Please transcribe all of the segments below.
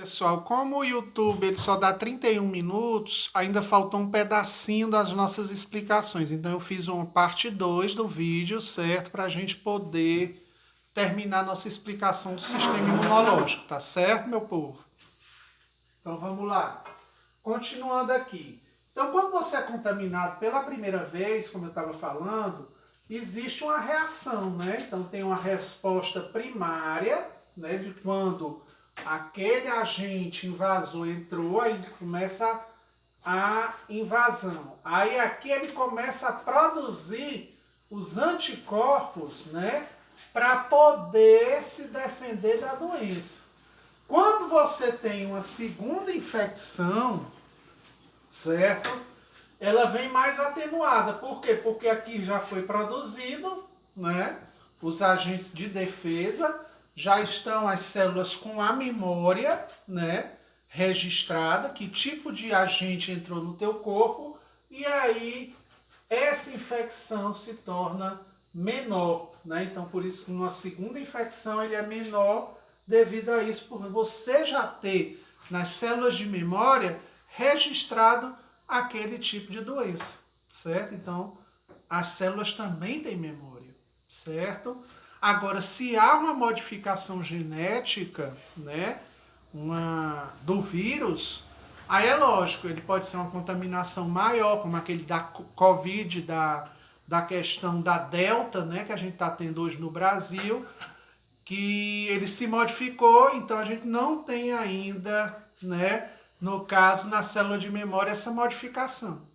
Pessoal, como o YouTube ele só dá 31 minutos, ainda faltou um pedacinho das nossas explicações. Então eu fiz uma parte 2 do vídeo, certo? Para a gente poder terminar nossa explicação do sistema imunológico, tá certo, meu povo? Então vamos lá. Continuando aqui. Então, quando você é contaminado pela primeira vez, como eu estava falando, existe uma reação, né? Então tem uma resposta primária, né? De quando aquele agente invasor entrou, aí começa a invasão. Aí aqui ele começa a produzir os anticorpos, né? Para poder se defender da doença. Quando você tem uma segunda infecção, certo? Ela vem mais atenuada. Por quê? Porque aqui já foi produzido, né? Os agentes de defesa, já estão as células com a memória, né? Registrada, que tipo de agente entrou no teu corpo, e aí essa infecção se torna menor, né? Então, por isso que uma segunda infecção ele é menor devido a isso, por você já ter nas células de memória registrado aquele tipo de doença, certo? Então, as células também têm memória, certo? Agora, se há uma modificação genética, né, do vírus, aí é lógico, ele pode ser uma contaminação maior, como aquele da Covid, da questão da Delta, né, que a gente está tendo hoje no Brasil, que ele se modificou, então a gente não tem ainda, né, no caso, na célula de memória, essa modificação,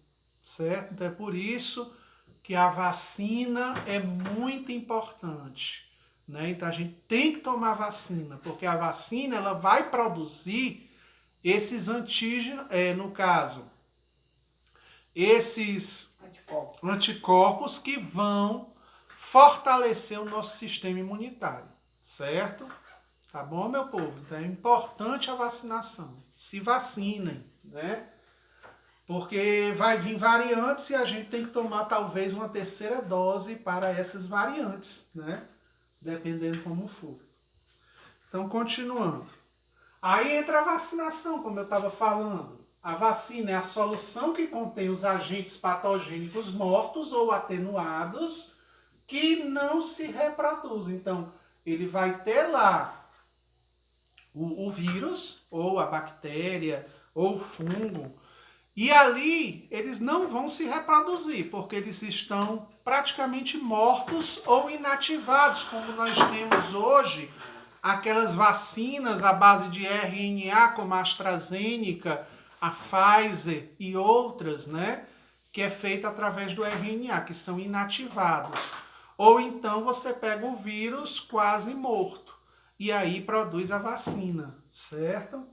certo? Então é por isso que a vacina é muito importante, né? Então a gente tem que tomar vacina, porque a vacina ela vai produzir esses antígenos, no caso, esses anticorpos que vão fortalecer o nosso sistema imunitário, certo? Tá bom, meu povo? Então é importante a vacinação. Se vacinem, né? Porque vai vir variantes e a gente tem que tomar talvez uma terceira dose para essas variantes, né? Dependendo como for. Então, continuando. Aí entra a vacinação, como eu estava falando. A vacina é a solução que contém os agentes patogênicos mortos ou atenuados que não se reproduzem. Então, ele vai ter lá o vírus, ou a bactéria, ou o fungo, e ali eles não vão se reproduzir, porque eles estão praticamente mortos ou inativados, como nós temos hoje aquelas vacinas à base de RNA, como a AstraZeneca, a Pfizer e outras, né? Que é feita através do RNA, que são inativados. Ou então você pega o vírus quase morto e aí produz a vacina, certo?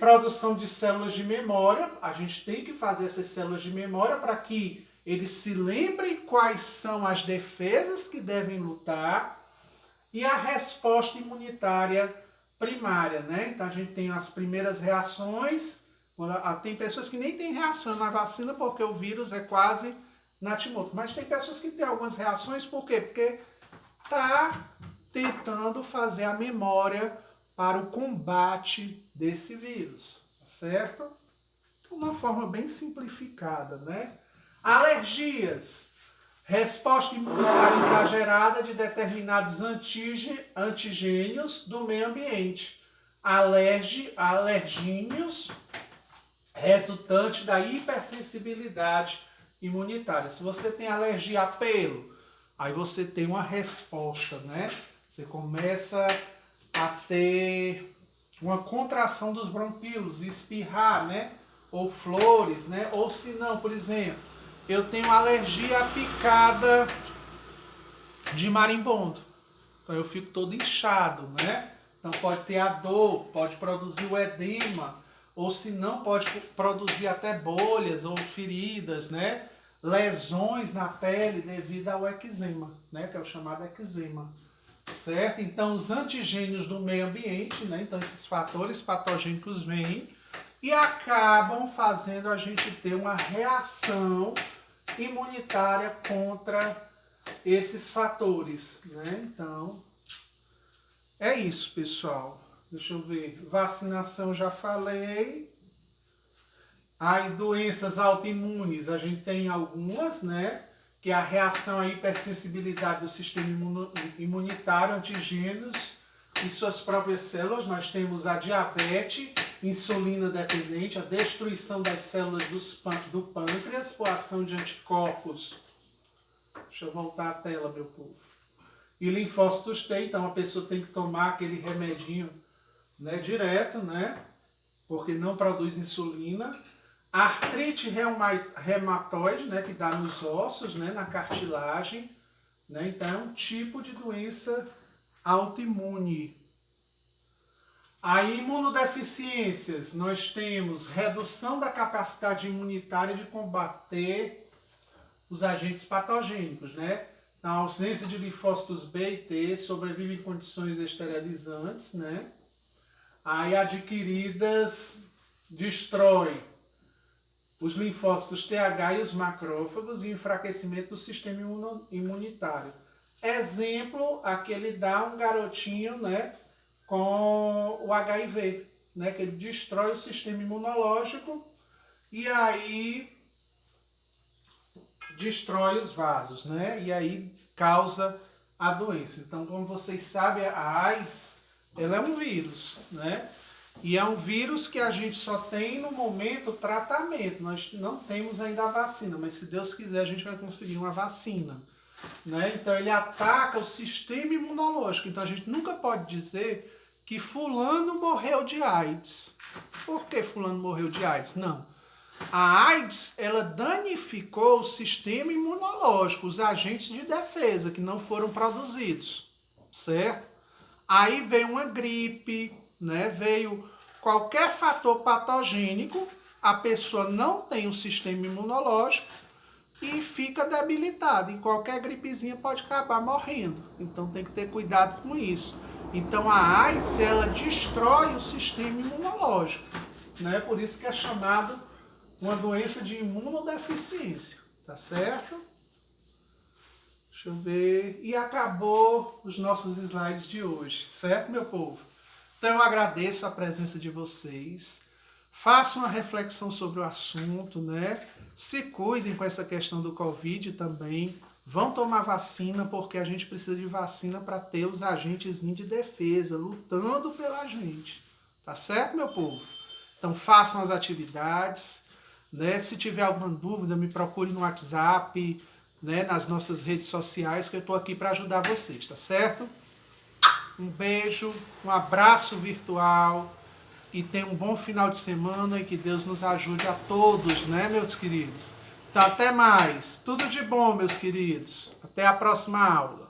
Produção de células de memória, a gente tem que fazer essas células de memória para que eles se lembrem quais são as defesas que devem lutar e a resposta imunitária primária, né? Então a gente tem as primeiras reações, tem pessoas que nem têm reação na vacina porque o vírus é quase natimorto, mas tem pessoas que têm algumas reações, por quê? Porque está tentando fazer a memória para o combate desse vírus, certo? Uma forma bem simplificada, né? Alergias. Resposta imunitária exagerada de determinados antigênios do meio ambiente. Alergínios resultante da hipersensibilidade imunitária. Se você tem alergia a pelo, aí você tem uma resposta, né? Você começa a ter uma contração dos bronquíolos, espirrar, né? Ou flores, né? Ou se não, por exemplo, eu tenho alergia à picada de marimbondo. Então eu fico todo inchado, né? Então pode ter a dor, pode produzir o edema, ou se não pode produzir até bolhas ou feridas, né? Lesões na pele devido ao eczema, né? Que é o chamado eczema. Certo? Então, os antigênios do meio ambiente, né? Então, esses fatores patogênicos vêm e acabam fazendo a gente ter uma reação imunitária contra esses fatores, né? Então, é isso, pessoal. Deixa eu ver. Vacinação já falei. Aí doenças autoimunes, a gente tem algumas, né? Que é a reação à hipersensibilidade do sistema imunitário, antigênios e suas próprias células. Nós temos a diabetes, insulina dependente, a destruição das células do pâncreas por ação de anticorpos. Deixa eu voltar a tela, meu povo. E linfócitos T, então a pessoa tem que tomar aquele remedinho, né, direto, né? Porque não produz insulina. Artrite reumatoide, né, que dá nos ossos, né, na cartilagem, né, então é um tipo de doença autoimune. Aí, imunodeficiências, nós temos redução da capacidade imunitária de combater os agentes patogênicos, né? Então, a ausência de linfócitos B e T sobrevive em condições esterilizantes, né? Aí, adquiridas, destrói os linfócitos TH e os macrófagos e enfraquecimento do sistema imunitário. Exemplo, aquele dá um garotinho, né, com o HIV, né, que ele destrói o sistema imunológico e aí destrói os vasos, né, e aí causa a doença. Então, como vocês sabem, a AIDS, ela é um vírus, né? E é um vírus que a gente só tem no momento tratamento. Nós não temos ainda a vacina, mas se Deus quiser a gente vai conseguir uma vacina, né? Então ele ataca o sistema imunológico. Então a gente nunca pode dizer que fulano morreu de AIDS. Por que fulano morreu de AIDS? Não. A AIDS, ela danificou o sistema imunológico, os agentes de defesa que não foram produzidos, certo? Aí veio uma gripe, né? Veio qualquer fator patogênico, a pessoa não tem o sistema imunológico e fica debilitada. E qualquer gripezinha pode acabar morrendo. Então tem que ter cuidado com isso. Então a AIDS, ela destrói o sistema imunológico, né? Por isso que é chamado uma doença de imunodeficiência, tá certo? Deixa eu ver. E acabou os nossos slides de hoje, certo, meu povo? Então eu agradeço a presença de vocês. Façam uma reflexão sobre o assunto, né? Se cuidem com essa questão do Covid também. Vão tomar vacina, porque a gente precisa de vacina para ter os agentes de defesa lutando pela gente. Tá certo, meu povo? Então façam as atividades, né? Se tiver alguma dúvida, me procure no WhatsApp, né? Nas nossas redes sociais, que eu estou aqui para ajudar vocês, tá certo? Um beijo, um abraço virtual e tenha um bom final de semana e que Deus nos ajude a todos, né, meus queridos? Então, até mais. Tudo de bom, meus queridos. Até a próxima aula.